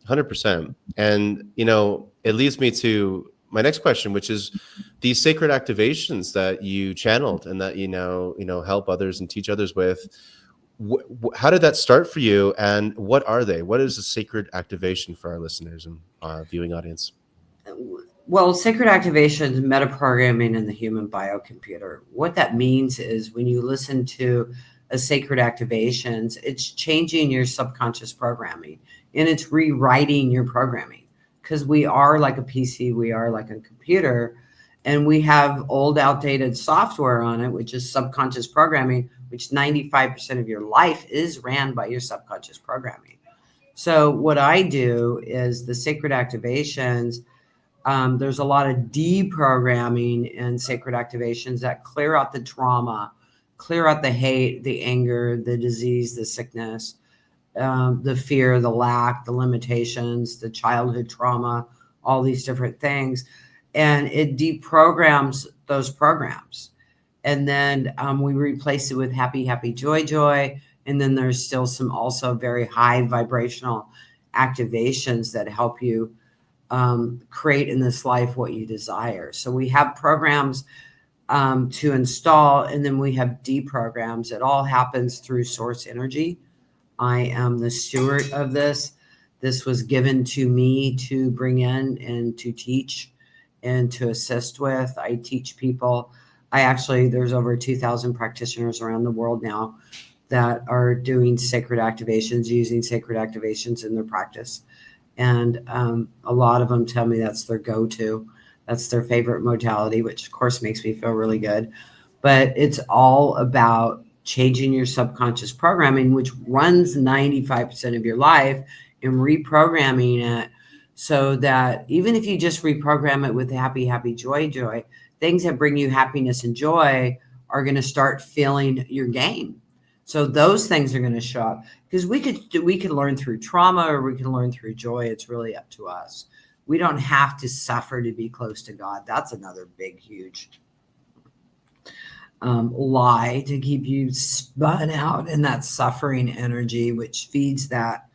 100%. And it leads me to my next question, which is these sacred activations that you channeled and that help others and teach others with. How did that start for you, and what are they? What is a sacred activation for our listeners and viewing audience? Well, sacred activation is metaprogramming in the human biocomputer. What that means is when you listen to a sacred activations, it's changing your subconscious programming and it's rewriting your programming, because we are like a PC, we are like a computer, and we have old outdated software on it, which is subconscious programming, which 95% of your life is ran by your subconscious programming. So what I do is the sacred activations. There's a lot of deprogramming and sacred activations that clear out the trauma, clear out the hate, the anger, the disease, the sickness, the fear, the lack, the limitations, the childhood trauma, all these different things. And it deprograms those programs. And then we replace it with happy, happy, joy, joy. And then there's still some also very high vibrational activations that help you create in this life what you desire. So we have programs to install, and then we have deprograms. It all happens through source energy. I am the steward of this. This was given to me to bring in and to teach and to assist with. I teach people. There's over 2,000 practitioners around the world now that are doing sacred activations, using sacred activations in their practice. And a lot of them tell me that's their go-to. That's their favorite modality, which of course makes me feel really good. But it's all about changing your subconscious programming, which runs 95% of your life, and reprogramming it so that even if you just reprogram it with happy, happy, joy, joy, things that bring you happiness and joy are going to start filling your game. So those things are going to show up, because we could learn through trauma or we can learn through joy. It's really up to us. We don't have to suffer to be close to God. That's another big, huge lie to keep you spun out in that suffering energy, which feeds that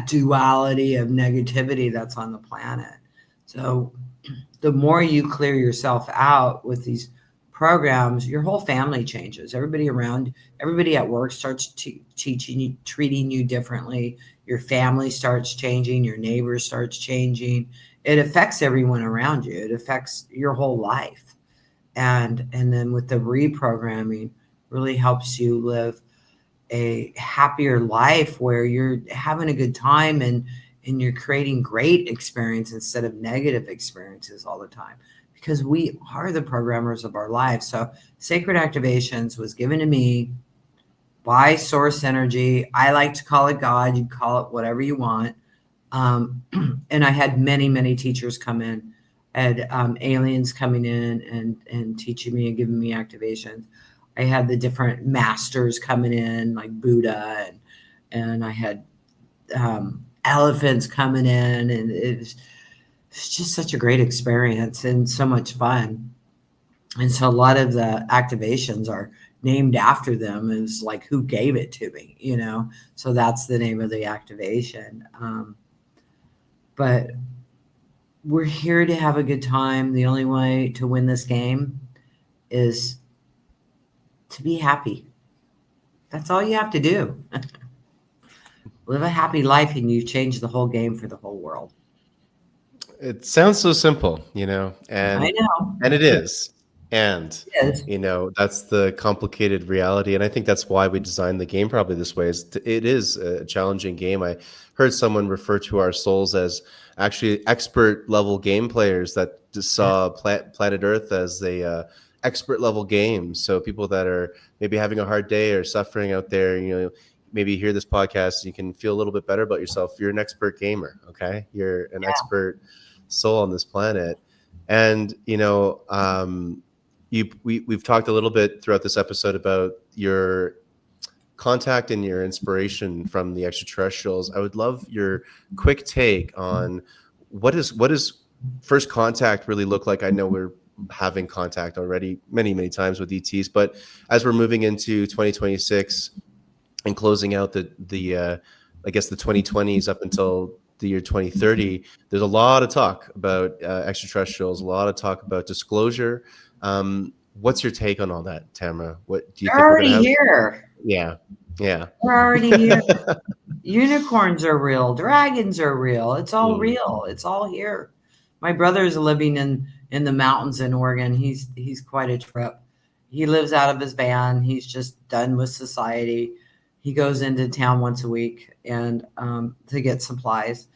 duality of negativity that's on the planet. So the more you clear yourself out with these programs, your whole family changes. Everybody at work starts teaching you, treating you differently. Your family starts changing. Your neighbors starts changing. It affects everyone around you. It affects your whole life. And then with the reprogramming, really helps you live a happier life where you're having a good time and you're creating great experience instead of negative experiences all the time, because we are the programmers of our lives. So sacred activations was given to me by source energy. I like to call it God. You call it whatever you want. And I had many, many teachers come in. I had aliens coming in and teaching me and giving me activations. I had the different masters coming in, like Buddha, and I had elephants coming in, and it's just such a great experience and so much fun. And so a lot of the activations are named after them. Is like, who gave it to me, So that's the name of the activation. But we're here to have a good time. The only way to win this game is to be happy. That's all you have to do. Live a happy life and you change the whole game for the whole world. It sounds so simple, I know. and it is. And, It is. that's the complicated reality. And I think that's why we designed the game probably this way. It is a challenging game. I heard someone refer to our souls as actually expert level game players that just saw planet Earth as a expert level game. So people that are maybe having a hard day or suffering out there, maybe hear this podcast and you can feel a little bit better about yourself. You're an expert gamer. Okay. You're an expert soul on this planet. And, we've talked a little bit throughout this episode about your contact and your inspiration from the extraterrestrials, I would love your quick take on what does first contact really look like. I know we're having contact already many times with ETs, but as we're moving into 2026 and closing out the I guess the 2020s up until the year 2030, there's a lot of talk about extraterrestrials, a lot of talk about disclosure. What's your take on all that, Tamra? What do you They're think we're gonna already have? here. Yeah, yeah. They're already here. Unicorns are real. Dragons are real. It's all Mm, real. It's all here. My brother's living in the mountains in Oregon. He's quite a trip. He lives out of his van. He's just done with society. He goes into town once a week and to get supplies.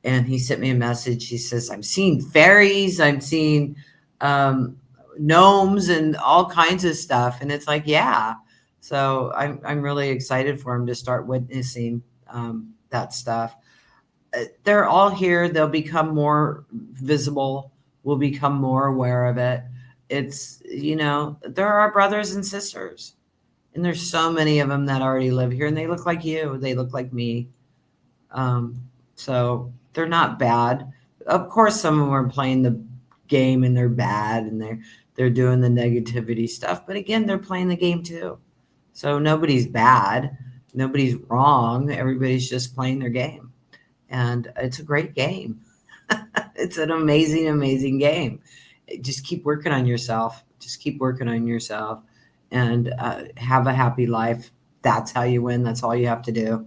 And he sent me a message. He says, "I'm seeing fairies. I'm seeing um, gnomes and all kinds of stuff." And it's like, yeah. So I'm really excited for him to start witnessing that stuff. They're all here. They'll become more visible. We'll become more aware of it. It's, they're our brothers and sisters. And there's so many of them that already live here, and they look like you. They look like me. So they're not bad. Of course, some of them are playing the game and they're bad and they're doing the negativity stuff. But again, they're playing the game too. So nobody's bad. Nobody's wrong. Everybody's just playing their game. And it's a great game. It's an amazing, amazing game. Just keep working on yourself. Just keep working on yourself and have a happy life. That's how you win. That's all you have to do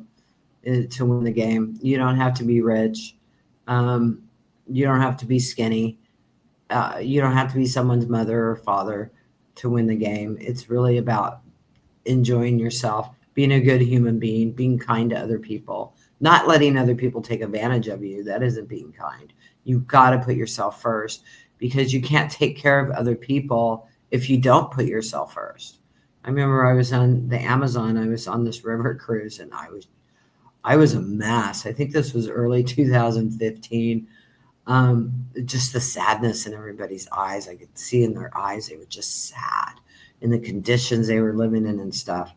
to win the game. You don't have to be rich. You don't have to be skinny. You don't have to be someone's mother or father to win the game. It's really about enjoying yourself, being a good human being, being kind to other people, not letting other people take advantage of you. That isn't being kind. You've got to put yourself first because you can't take care of other people if you don't put yourself first. I remember I was on the Amazon. I was on this river cruise and I was a mess. I think this was early 2015. Just the sadness in everybody's eyes. I could see in their eyes, they were just sad in the conditions they were living in and stuff.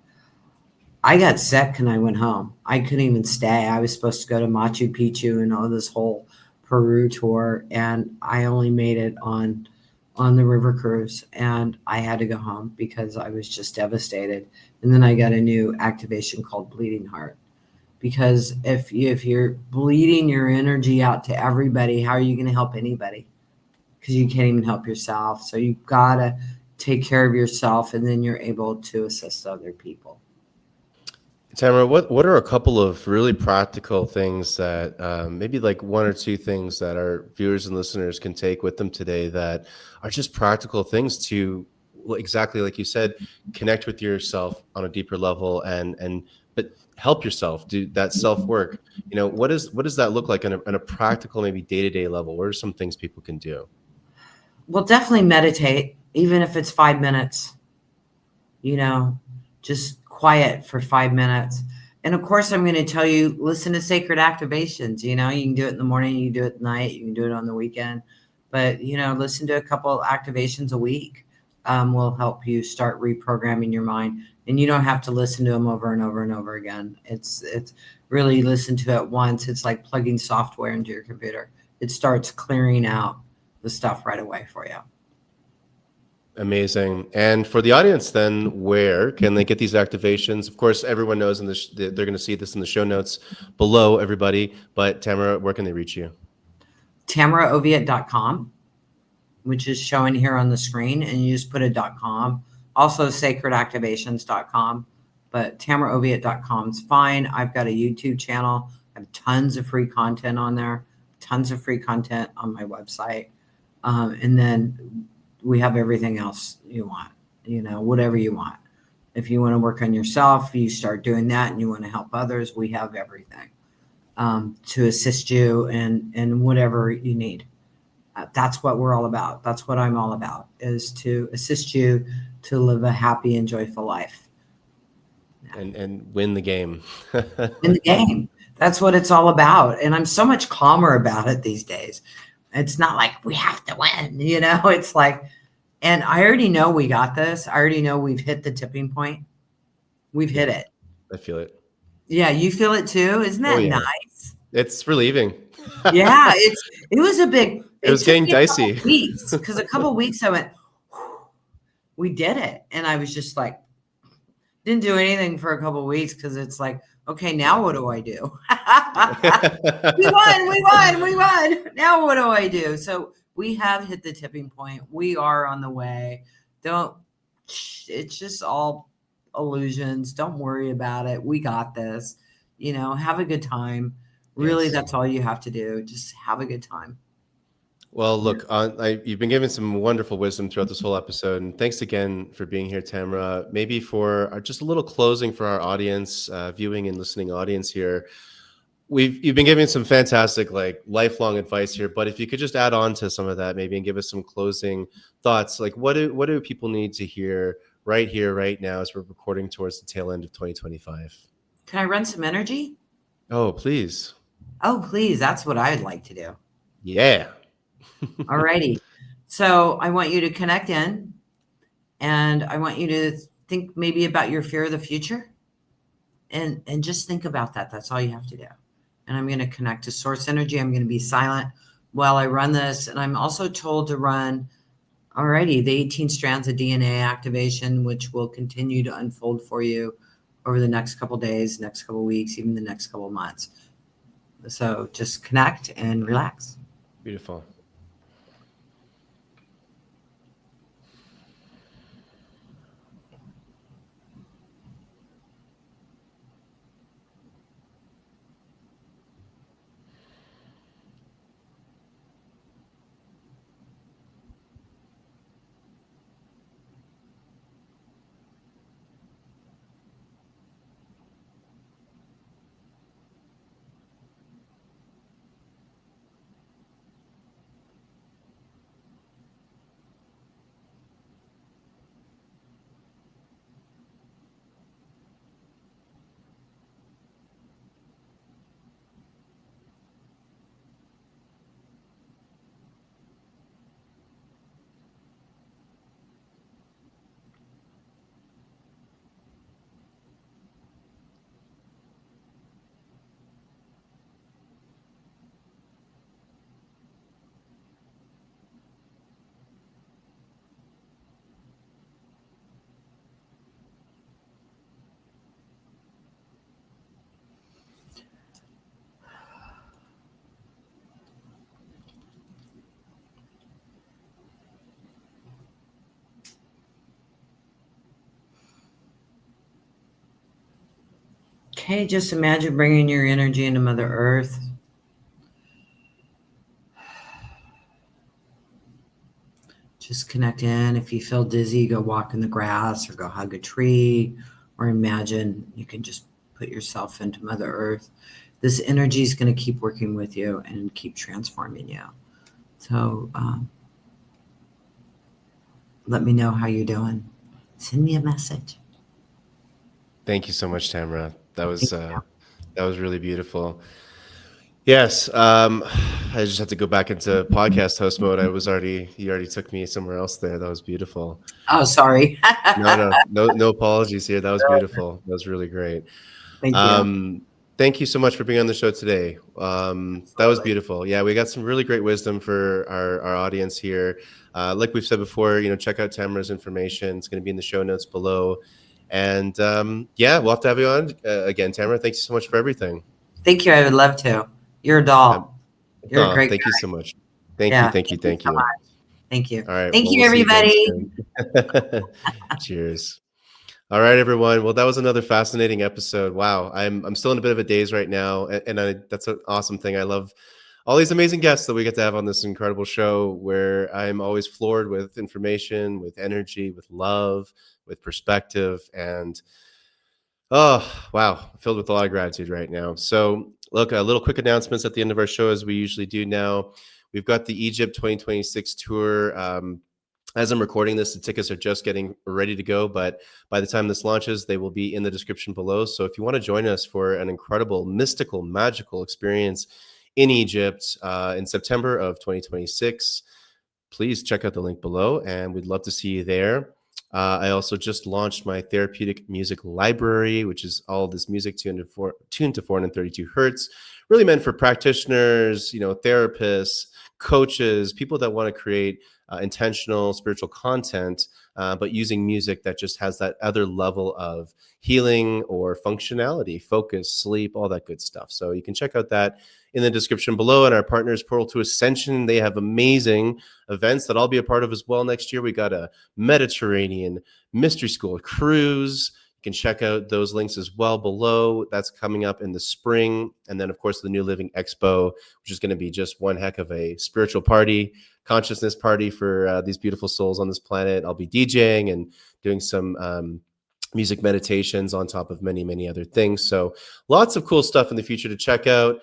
I got sick and I went home. I couldn't even stay. I was supposed to go to Machu Picchu and all this whole Peru tour, and I only made it on the river cruise, and I had to go home because I was just devastated. And then I got a new activation called Bleeding Heart. Because if you're bleeding your energy out to everybody, how are you going to help anybody? Because you can't even help yourself. So you've got to take care of yourself, and then you're able to assist other people. Tamara, what are a couple of really practical things that maybe like one or two things that our viewers and listeners can take with them today that are just practical things to, exactly like you said, connect with yourself on a deeper level and but help yourself do that self work. What does that look like on a practical, maybe day-to-day level? What are some things people can do? Well, definitely meditate, even if it's 5 minutes. Just quiet for 5 minutes. And of course, I'm going to tell you, listen to sacred activations. You can do it in the morning, you can do it at night, you can do it on the weekend. But, listen to a couple of activations a week will help you start reprogramming your mind. And you don't have to listen to them over and over and over again. It's really listen to it once. It's like plugging software into your computer. It starts clearing out the stuff right away for you. Amazing. And for the audience, then, where can they get these activations? Of course, everyone knows they're going to see this in the show notes below, everybody. But Tamara, where can they reach you? TamraOviatt.com, which is showing here on the screen, and you just put a .com. Also, sacredactivations.com, but TamraOviatt.com is fine. I've got a YouTube channel. I have tons of free content on there, tons of free content on my website. And then we have everything else you want, whatever you want. If you want to work on yourself, you start doing that, and you want to help others, we have everything to assist you in whatever you need. That's what we're all about. That's what I'm all about, is to assist you to live a happy and joyful life. And win the game. In the game. That's what it's all about. And I'm so much calmer about it these days. It's not like we have to win, it's like, and I already know we got this. I already know we've hit the tipping point. We've hit it. I feel it. Yeah, you feel it too? Isn't Oh that yeah, nice? it's relieving. Yeah, it was a big It it was took getting me a couple dicey. weeks because a couple weeks I went, "Whew, we did it." And I was just like, didn't do anything for a couple weeks because it's like, okay, now Yeah. what do I do? We won, we won, we won. Now what do I do? So we have hit the tipping point. We are on the way. Don't, it's just all illusions. Don't worry about it. We got this. Have a good time. Really, Yes. that's all you have to do. Just have a good time. Well, Yeah. look, you've been giving some wonderful wisdom throughout this whole episode, and thanks again for being here, Tamra. Maybe for just a little closing for our audience, viewing and listening audience here. You've been giving some fantastic, like, lifelong advice here, but if you could just add on to some of that, maybe, and give us some closing thoughts, like what do people need to hear right here, right now, as we're recording towards the tail end of 2025? Can I run some energy? Oh, please. Oh, please. That's what I'd like to do. Yeah. All righty. So I want you to connect in and I want you to think maybe about your fear of the future and just think about that. That's all you have to do. And I'm going to connect to source energy. I'm going to be silent while I run this. And I'm also told to run already the 18 strands of DNA activation, which will continue to unfold for you over the next couple days, next couple weeks, even the next couple months. So just connect and relax. Beautiful. Okay, just imagine bringing your energy into Mother Earth. Just connect in. If you feel dizzy, go walk in the grass or go hug a tree, or imagine you can just put yourself into Mother Earth. This energy is going to keep working with you and keep transforming you. So let me know how you're doing. Send me a message. Thank you so much, Tamra. Thank you. That was really beautiful. Yes, I just had to go back into podcast host mode. You already took me somewhere else there. That was beautiful. Oh, sorry. No apologies here. That was beautiful. That was really great. Thank you. Um, Thank you so much for being on the show today. That was Absolutely. beautiful. Yeah, we got some really great wisdom for our audience here. Like we've said before, check out Tamara's information. It's going to be in the show notes below. And yeah, we'll have to have you on again, Tamara. Thank you so much for everything. Thank you. I would love to. You're a Um, doll. You're a oh, great thank you guy. so much. Thank you, Yeah. thank you, Thank you thank so you. much. Thank you. All right. Thank Well, you, we'll see you again everybody. soon. Cheers. All right, everyone. Well, that was another fascinating episode. Wow, I'm still in a bit of a daze right now, and that's an awesome thing. I love all these amazing guests that we get to have on this incredible show, where I'm always floored with information, with energy, with love, with perspective, and oh, wow, filled with a lot of gratitude right now. So, look, a little quick announcements at the end of our show, as we usually do now. We've got the Egypt 2026 tour. As I'm recording this, the tickets are just getting ready to go, but by the time this launches, they will be in the description below. So if you want to join us for an incredible, mystical, magical experience in Egypt in September of 2026, please check out the link below, and we'd love to see you there. I also just launched my therapeutic music library, which is all this music tuned to 432 hertz, really meant for practitioners, therapists, coaches, people that want to create intentional spiritual content, but using music that just has that other level of healing or functionality, focus, sleep, all that good stuff. So you can check out that in the description below. And our partners, Portal to Ascension, they have amazing events that I'll be a part of as well next year. We got a Mediterranean Mystery School cruise. You can check out those links as well below. That's coming up in the spring. And then, of course, the New Living Expo, which is going to be just one heck of a spiritual party, consciousness party for these beautiful souls on this planet. I'll be DJing and doing some music meditations on top of many, many other things. So lots of cool stuff in the future to check out.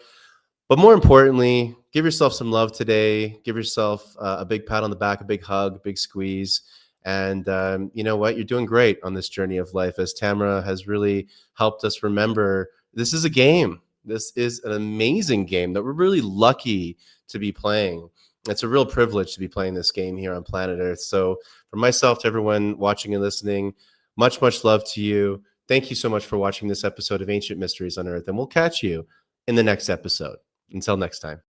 But more importantly, give yourself some love today. Give yourself a big pat on the back, a big hug, a big squeeze. And you know what? You're doing great on this journey of life, as Tamra has really helped us remember this is a game. This is an amazing game that we're really lucky to be playing. It's a real privilege to be playing this game here on planet Earth. So, from myself to everyone watching and listening, much, much love to you. Thank you so much for watching this episode of Ancient Mysteries on Earth. And we'll catch you in the next episode. Until next time.